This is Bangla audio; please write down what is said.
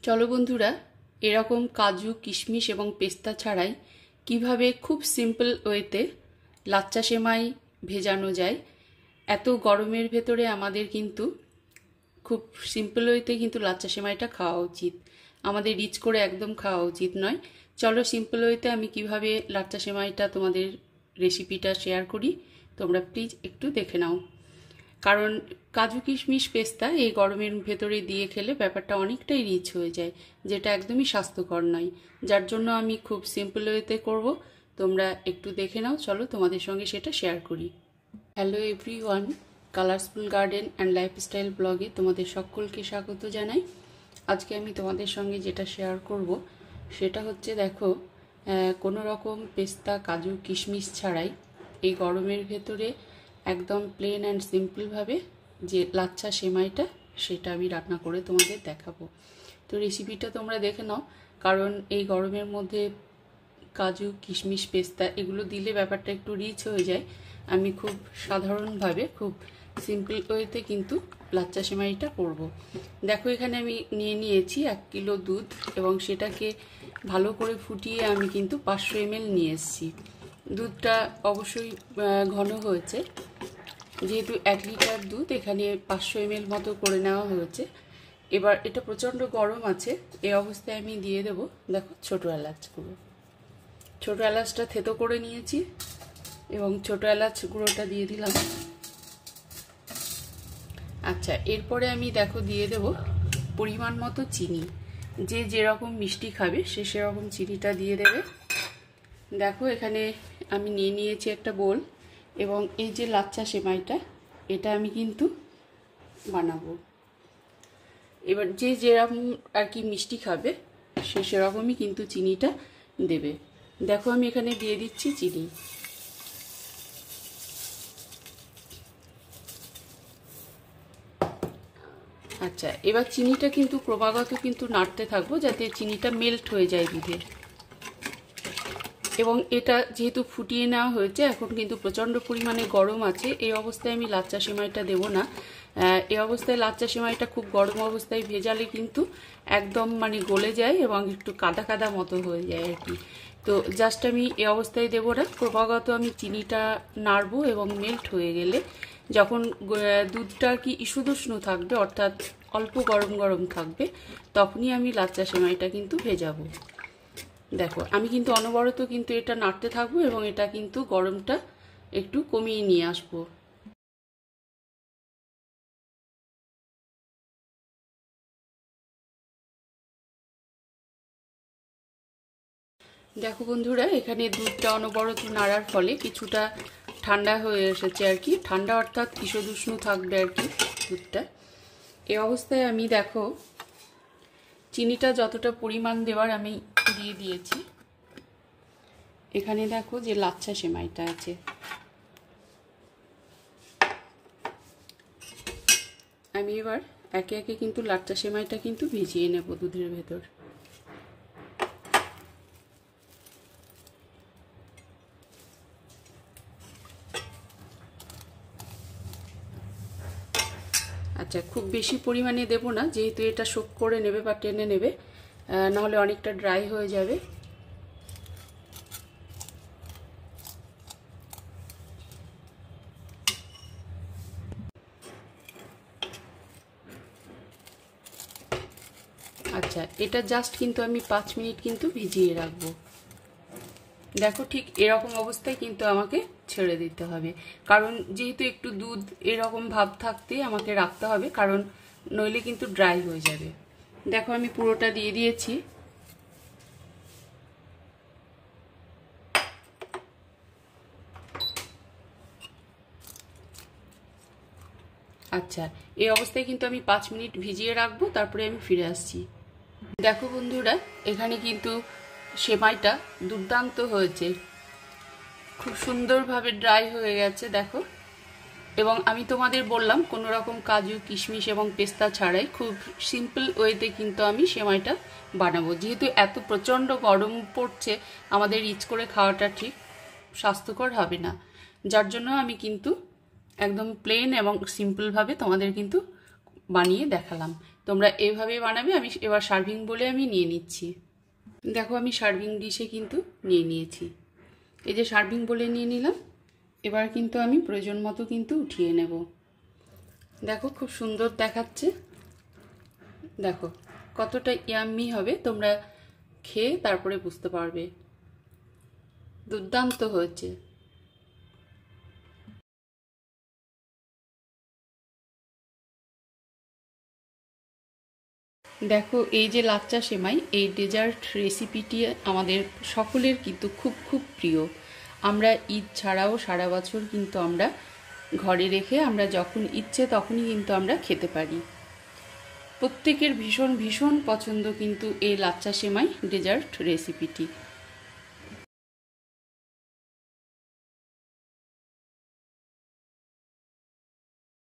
চলো বন্ধুরা, এরকম কাজু কিশমিশ এবং পেস্তা ছাড়াই কিভাবে খুব সিম্পল ওয়েতে লাচ্চা সেমাই ভেজানো যায়। এত গরমের ভেতরে আমাদের কিন্তু খুব সিম্পল ওয়েতে কিন্তু লাচ্চা সেমাইটা খাওয়া উচিত, আমাদের রিচ করে একদম খাওয়া উচিত নয়। চলো সিম্পল ওয়েতে আমি কিভাবে লাচ্চা সেমাইটা তোমাদের রেসিপিটা শেয়ার করি, তোমরা প্লিজ একটু দেখে নাও। কারণ কাজু কিশমিশ পেস্তা এই গরমের ভেতরে দিয়ে খেলে ব্যাপারটা অনেকটাই রিচ হয়ে যায়, যেটা একদমই স্বাস্থ্যকর নয়। যার জন্য আমি খুব সিম্পল ওয়েতে করব, তোমরা একটু দেখে নাও। চলো তোমাদের সঙ্গে সেটা শেয়ার করি। Hello everyone, colourful garden and lifestyle ব্লগে তোমাদের সকলকে স্বাগত জানাই। আজকে আমি তোমাদের সঙ্গে যেটা শেয়ার করব সেটা হচ্ছে, দেখো, কোনো রকম পেস্তা কাজু কিশমিশ ছাড়াই এই গরমের ভেতরে একদম প্লেন অ্যান্ড সিম্পলভাবে যে লাচ্চা সেমাইটা সেটা আমি রান্না করে তোমাদের দেখাবো। তো রেসিপিটা তোমরা দেখে নাও, কারণ এই গরমের মধ্যে কাজু কিশমিশ পেস্তা এগুলো দিলে ব্যাপারটা একটু রিচ হয়ে যায়। আমি খুব সাধারণভাবে খুব সিম্পল ওয়েতে কিন্তু লাচ্চা সেমাইটা করব। দেখো, এখানে আমি নিয়েছি 1 কিলো দুধ এবং সেটাকে ভালো করে ফুটিয়ে আমি কিন্তু 500 ml নিয়ে এসেছি। দুধটা অবশ্যই ঘন হয়েছে, যেহেতু 1 লিটার দুধ এখানে 500 ml মতো করে নেওয়া হয়েছে। এবার এটা প্রচণ্ড গরম আছে, এই অবস্থায় আমি দিয়ে দেব, দেখো, ছোটো এলাচগুলো। ছোটো এলাচটা থেতো করে নিয়েছি এবং ছোটো এলাচ গুঁড়োটা দিয়ে দিলাম। আচ্ছা, এরপরে আমি দেখো দিয়ে দেব পরিমাণ মতো চিনি। যে যেরকম মিষ্টি খাবে সে সেরকম চিনিটা দিয়ে দেবে। দেখো, এখানে আমি নিয়ে নিয়েছি একটা বোল এবং এই যে লাচ্চা সেমাইটা এটা আমি কিন্তু বানাবো। এবার যে যেরকম আর কি মিষ্টি খাবে সে সেরকমই কিন্তু চিনিটা দেবে। দেখো, আমি এখানে দিয়ে দিচ্ছি চিনি। আচ্ছা, এবার চিনিটা কিন্তু ক্রমাগত কিন্তু নাড়তে থাকবো যাতে চিনিটা মেল্ট হয়ে যায় দুধে। এবং এটা যেহেতু ফুটিয়ে নেওয়া হয়েছে, এখন কিন্তু প্রচণ্ড পরিমাণে গরম আছে, এই অবস্থায় আমি লাচ্চা সেমাইটা দেবো না। এই অবস্থায় লাচ্চা সেমাইটা খুব গরম অবস্থায় ভেজালে কিন্তু একদম গলে যায় এবং একটু কাদা কাদা মতো হয়ে যায় আর কি। তো জাস্ট আমি এই অবস্থায় দেবো না, ক্রমাগত আমি চিনিটা নাড়বো এবং মেল্ট হয়ে গেলে যখন দুধটা আর কি ঈষদুষ্ণ থাকবে, অর্থাৎ অল্প গরম গরম থাকবে, তখনই আমি লাচ্চা সেমাইটা কিন্তু ভেজাবো। দেখো, আমি কিন্তু অনবরত কিন্তু এটা নাড়তে থাকবো এবং এটা কিন্তু গরমটা একটু কমিয়ে নিয়ে আসবো। দেখো বন্ধুরা, এখানে দুধটা অনবরত নাড়ার ফলে কিছুটা ঠান্ডা হয়ে এসেছে আর কি, ঠান্ডা অর্থাৎ ঈষদুষ্ণ থাকবে আর কি দুধটা। এই অবস্থায় আমি দেখো চিনিটা যতটা পরিমাণ দেওয়ার আমি দিয়ে দিয়েছি। এখানে দেখো যে লাচ্চা সেমাইটা আছে, আমি এবার একে একে কিন্তু লাচ্চা সেমাইটা কিন্তু ভিজিয়ে নেব দুধের ভেতর। আচ্ছা, খুব বেশি পরিমাণে দেব না, যেহেতু এটা শোক করে নেবে বা টেনে নেবে, নাহলে অনেকটা ড্রাই হয়ে যাবে। আচ্ছা, এটা জাস্ট কিন্তু আমি 5 মিনিট কিন্তু ভিজিয়ে রাখবো। দেখো, ঠিক এরকম অবস্থায় কিন্তু আমাকে ছেড়ে দিতে হবে, কারণ যেহেতু একটু দুধ এরকম ভাব থাকতে আমাকে রাখতে হবে, কারণ নইলে কিন্তু ড্রাই হয়ে যাবে। দেখো, আমি পুরোটা দিয়ে দিয়েছি। আচ্ছা, এই অবস্থায় কিন্তু আমি 5 মিনিট ভিজিয়ে রাখবো, তারপরে আমি ফিরে আসছি। দেখো বন্ধুরা, এখানে কিন্তু সেমাইটা দুর্দান্ত হয়েছে, খুব সুন্দরভাবে ড্রাই হয়ে গেছে দেখো। এবং আমি তোমাদের বললাম কোনো রকম কাজু কিশমিশ এবং পেস্তা ছাড়াই খুব সিম্পল ওয়েতে কিন্তু আমি সেমাইটা বানাবো। যেহেতু এত প্রচণ্ড গরম পড়ছে, আমাদের রিচ করে খাওয়াটা ঠিক স্বাস্থ্যকর হবে না, যার জন্য আমি কিন্তু একদম প্লেন এবং সিম্পলভাবে তোমাদের কিন্তু বানিয়ে দেখালাম। তোমরা এভাবে বানাবে। আমি এবার সার্ভিং বলে আমি নিয়ে নিচ্ছি। দেখো আমি সার্ভিং ডিশে কিন্তু নিয়ে নিয়েছি। এই যে সার্ভিং বলে নিয়ে নিলাম। এবার কিন্তু আমি প্রয়োজন মতো কিন্তু উঠিয়ে নেব। দেখো খুব সুন্দর দেখাচ্ছে। দেখো কতটা ইয়াম্মি হবে, তোমরা খেয়ে তারপরে বুঝতে পারবে। দুর্দান্ত হয়েছে। দেখো এই যে লাচ্চা সেমাই, এই ডেজার্ট রেসিপিটি আমাদের সকলের কিন্তু খুব খুব প্রিয়। আমরা ঈদ ছাড়াও সারা বছর কিন্তু আমরা ঘরে রেখে আমরা যখন ইচ্ছে তখনই কিন্তু আমরা খেতে পারি। প্রত্যেকের ভীষণ ভীষণ পছন্দ কিন্তু এই লাচ্চা সেমাই ডেজার্ট রেসিপিটি।